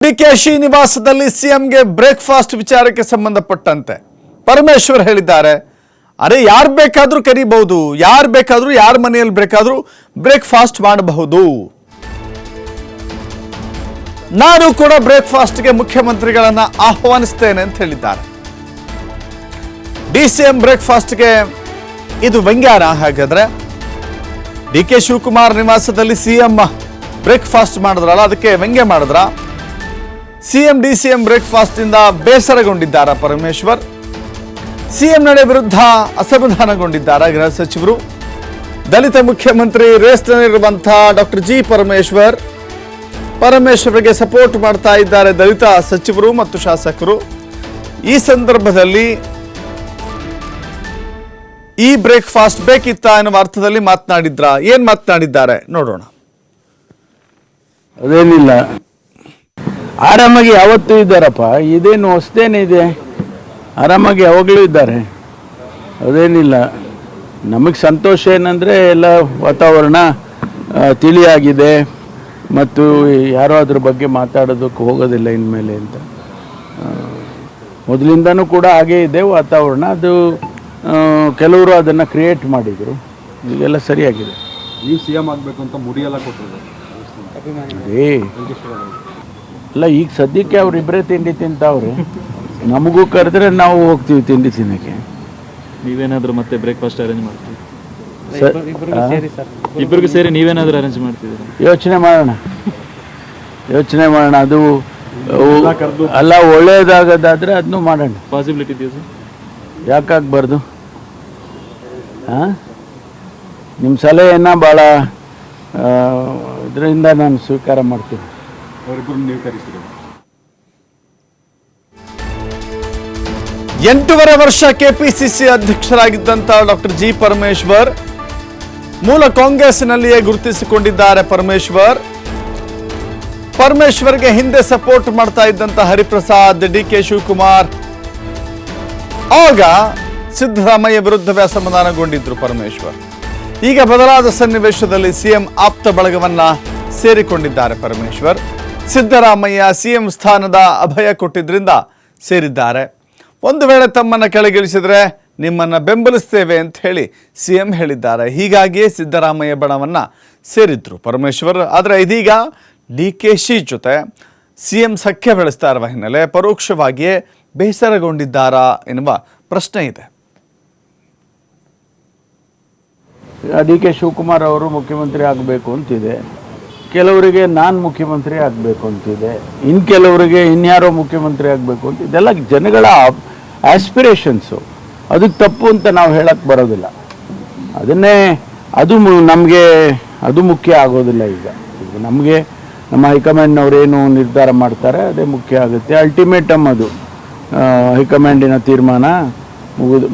ಡಿಕೆಶಿ ನಿವಾಸದಲ್ಲಿ ಸಿಎಂಗೆ ಬ್ರೇಕ್ಫಾಸ್ಟ್ ವಿಚಾರಕ್ಕೆ ಸಂಬಂಧಪಟ್ಟಂತೆ ಪರಮೇಶ್ವರ್ ಹೇಳಿದ್ದಾರೆ, ಅರೆ ಯಾರು ಬೇಕಾದರೂ ಕರೀಬಹುದು, ಯಾರು ಬೇಕಾದರೂ ಯಾರ ಮನೆಯಲ್ಲಿ ಬೇಕಾದರೂ ಬ್ರೇಕ್ಫಾಸ್ಟ್ ಮಾಡಬಹುದು. ನಾನು ಕೂಡ ಬ್ರೇಕ್ಫಾಸ್ಟ್ಗೆ ಮುಖ್ಯಮಂತ್ರಿಗಳನ್ನ ಆಹ್ವಾನಿಸ್ತೇನೆ ಅಂತ ಹೇಳಿದ್ದಾರೆ. ಡಿಸಿಎಂ ಬ್ರೇಕ್ಫಾಸ್ಟ್ಗೆ ಇದು ವ್ಯಂಗ್ಯಾನ. ಹಾಗಾದ್ರೆ ಡಿಕೆ ಶಿವಕುಮಾರ್ ನಿವಾಸದಲ್ಲಿ ಸಿಎಂ ಬ್ರೇಕ್ಫಾಸ್ಟ್ ಮಾಡಿದ್ರಲ್ಲ, ಅದಕ್ಕೆ ವ್ಯಂಗ್ಯ ಮಾಡಿದ್ರ? ಸಿಎಂ ಡಿಸಿಎಂ ಬ್ರೇಕ್ಫಾಸ್ಟ್ ಇಂದ ಬೇಸರಗೊಂಡಿದ್ದಾರಾ ಪರಮೇಶ್ವರ್? ಸಿಎಂ ನಡೆ ವಿರುದ್ಧ ಅಸಮಾಧಾನಗೊಂಡಿದ್ದಾರಾ ಗೃಹ ಸಚಿವರು? ದಲಿತ ಮುಖ್ಯಮಂತ್ರಿ ರೇಸ್ನಲ್ಲಿರುವಂತಹ ಡಾಕ್ಟರ್ ಜಿ ಪರಮೇಶ್ವರ್ಗೆ ಸಪೋರ್ಟ್ ಮಾಡ್ತಾ ಇದ್ದಾರೆ ದಲಿತ ಸಚಿವರು ಮತ್ತು ಶಾಸಕರು. ಈ ಸಂದರ್ಭದಲ್ಲಿ ಈ ಬ್ರೇಕ್ಫಾಸ್ಟ್ ಬೇಕಿತ್ತಾ ಎನ್ನುವ ಅರ್ಥದಲ್ಲಿ ಮಾತನಾಡಿದ್ರ? ಏನ್ ಮಾತನಾಡಿದ್ದಾರೆ ನೋಡೋಣ. ಅದೇನಿಲ್ಲ, ಆರಾಮಾಗಿ ಯಾವತ್ತೂ ಇದ್ದಾರಪ್ಪ, ಇದೇನು ಹೊಸದೇನಿದೆ, ಆರಾಮಾಗಿ ಯಾವಾಗಲೂ ಇದ್ದಾರೆ. ಅದೇನಿಲ್ಲ. ನಮಗೆ ಸಂತೋಷ ಏನಂದರೆ ಎಲ್ಲ ವಾತಾವರಣ ತಿಳಿಯಾಗಿದೆ ಮತ್ತು ಯಾರೋ ಅದ್ರ ಬಗ್ಗೆ ಮಾತಾಡೋದಕ್ಕೆ ಹೋಗೋದಿಲ್ಲ ಇನ್ಮೇಲೆ ಅಂತ. ಮೊದಲಿಂದನೂ ಕೂಡ ಹಾಗೇ ಇದೆ ವಾತಾವರಣ. ಅದು ಕೆಲವರು ಅದನ್ನು ಕ್ರಿಯೇಟ್ ಮಾಡಿದರು, ಈಗೆಲ್ಲ ಸರಿಯಾಗಿದೆ. ನೀವು ಸಿ ಎಂ ಆಗಬೇಕು ಅಂತ ಮುಡಿಯೆಲ್ಲ ಕೊಟ್ಟಿದ್ದಾರೆ ಅಲ್ಲ, ಈಗ ಸದ್ಯಕ್ಕೆ ಅವರಿಬ್ಬರೇ ತಿಂಡಿ ತಿಂತಾವ್ರೆ. ನಮಗೂ ಕರೆದ್ರೆ ನಾವು ಹೋಗ್ತೀವಿ ತಿಂಡಿ ತಿನ್ನಕ್ಕೆ. ನೀವೇನಾದರೂ ಮತ್ತೆ ಬ್ರೇಕ್ಫಾಸ್ಟ್ ಅರೇಂಜ್ ಮಾಡ್ತೀವಿ? ಇಬ್ಬರಿಗೂ ಸೇರಿ ನೀವೇನಾದರೂ ಅರೇಂಜ್ ಮಾಡ್ತಿದ್ದೀರಾ? ಯೋಚನೆ ಮಾಡೋಣ. ಅದು ಅಲ್ಲ, ಒಳ್ಳೇದಾಗೋದಾದ್ರೆ ಅದನ್ನು ಮಾಡೋಣ. ಪಾಸಿಬಿಲಿಟಿ ಇದೆಯಾ ಸರ್? ಯಾಕಾಗಬಾರ್ದು? ನಿಮ್ಮ ಸಲಹೆಯನ್ನು ಭಾಳ ಇದರಿಂದ ನಾನು ಸ್ವೀಕಾರ ಮಾಡ್ತೀನಿ. ಅವರಿಬ್ಬರು ನೀವು ಕರೆಸ್ತೀರಿ? 8.5 ವರ್ಷ ಕೆಪಿಸಿಸಿ ಅಧ್ಯಕ್ಷರಾಗಿದ್ದಂತ ಡಾಕ್ಟರ್ ಜಿ ಪರಮೇಶ್ವರ್ ಮೂಲ ಕಾಂಗ್ರೆಸ್ನಲ್ಲಿಯೇ ಗುರುತಿಸಿಕೊಂಡಿದ್ದಾರೆ. ಪರಮೇಶ್ವರ್ಗೆ ಹಿಂದೆ ಸಪೋರ್ಟ್ ಮಾಡ್ತಾ ಇದ್ದಂತ ಹರಿಪ್ರಸಾದ್, ಡಿಕೆ ಶಿವಕುಮಾರ್ ಆಗ ಸಿದ್ದರಾಮಯ್ಯ ವಿರುದ್ಧವೇ ಅಸಮಾಧಾನಗೊಂಡಿದ್ರು ಪರಮೇಶ್ವರ್. ಈಗ ಬದಲಾದ ಸನ್ನಿವೇಶದಲ್ಲಿ ಸಿಎಂ ಆಪ್ತ ಬಳಗವನ್ನ ಸೇರಿಕೊಂಡಿದ್ದಾರೆ ಪರಮೇಶ್ವರ್. ಸಿದ್ದರಾಮಯ್ಯ ಸಿಎಂ ಸ್ಥಾನದ ಅಭಯ ಕೊಟ್ಟಿದ್ರಿಂದ ಸೇರಿದ್ದಾರೆ. ಒಂದು ವೇಳೆ ತಮ್ಮನ್ನು ಕೆಳಗಿಳಿಸಿದ್ರೆ ನಿಮ್ಮನ್ನ ಬೆಂಬಲಿಸ್ತೇವೆ ಅಂತ ಹೇಳಿ ಸಿಎಂ ಹೇಳಿದ್ದಾರೆ. ಹೀಗಾಗಿಯೇ ಸಿದ್ದರಾಮಯ್ಯ ಬಣವನ್ನ ಸೇರಿದ್ರು ಪರಮೇಶ್ವರ್. ಆದರೆ ಇದೀಗ ಡಿಕೆಶಿ ಜೊತೆ ಸಿಎಂ ಸಖ್ಯ ಬೆಳೆಸ್ತಾ ಇರುವ ಹಿನ್ನೆಲೆ ಪರೋಕ್ಷವಾಗಿಯೇ ಬೇಸರಗೊಂಡಿದ್ದಾರಾ ಎನ್ನುವ ಪ್ರಶ್ನೆ ಇದೆ. ಡಿ ಕೆ ಶಿವಕುಮಾರ್ ಅವರು ಮುಖ್ಯಮಂತ್ರಿ ಆಗಬೇಕು ಅಂತಿದೆ, ಕೆಲವರಿಗೆ ನಾನು ಮುಖ್ಯಮಂತ್ರಿ ಆಗಬೇಕು ಅಂತಿದೆ, ಇನ್ನು ಕೆಲವರಿಗೆ ಇನ್ಯಾರೋ ಮುಖ್ಯಮಂತ್ರಿ ಆಗಬೇಕು ಅಂತ. ಇದೆಲ್ಲ ಜನಗಳ ಆಸ್ಪಿರೇಷನ್ಸು. ಅದಕ್ಕೆ ತಪ್ಪು ಅಂತ ನಾವು ಹೇಳಕ್ಕೆ ಬರೋದಿಲ್ಲ. ನಮಗೆ ಅದು ಮುಖ್ಯ ಆಗೋದಿಲ್ಲ. ಈಗ ನಮಗೆ ನಮ್ಮ ಹೈಕಮಾಂಡ್ನವರೇನು ನಿರ್ಧಾರ ಮಾಡ್ತಾರೆ ಅದೇ ಮುಖ್ಯ ಆಗುತ್ತೆ. ಅಲ್ಟಿಮೇಟಮ್ ಅದು ಹೈಕಮಾಂಡಿನ ತೀರ್ಮಾನ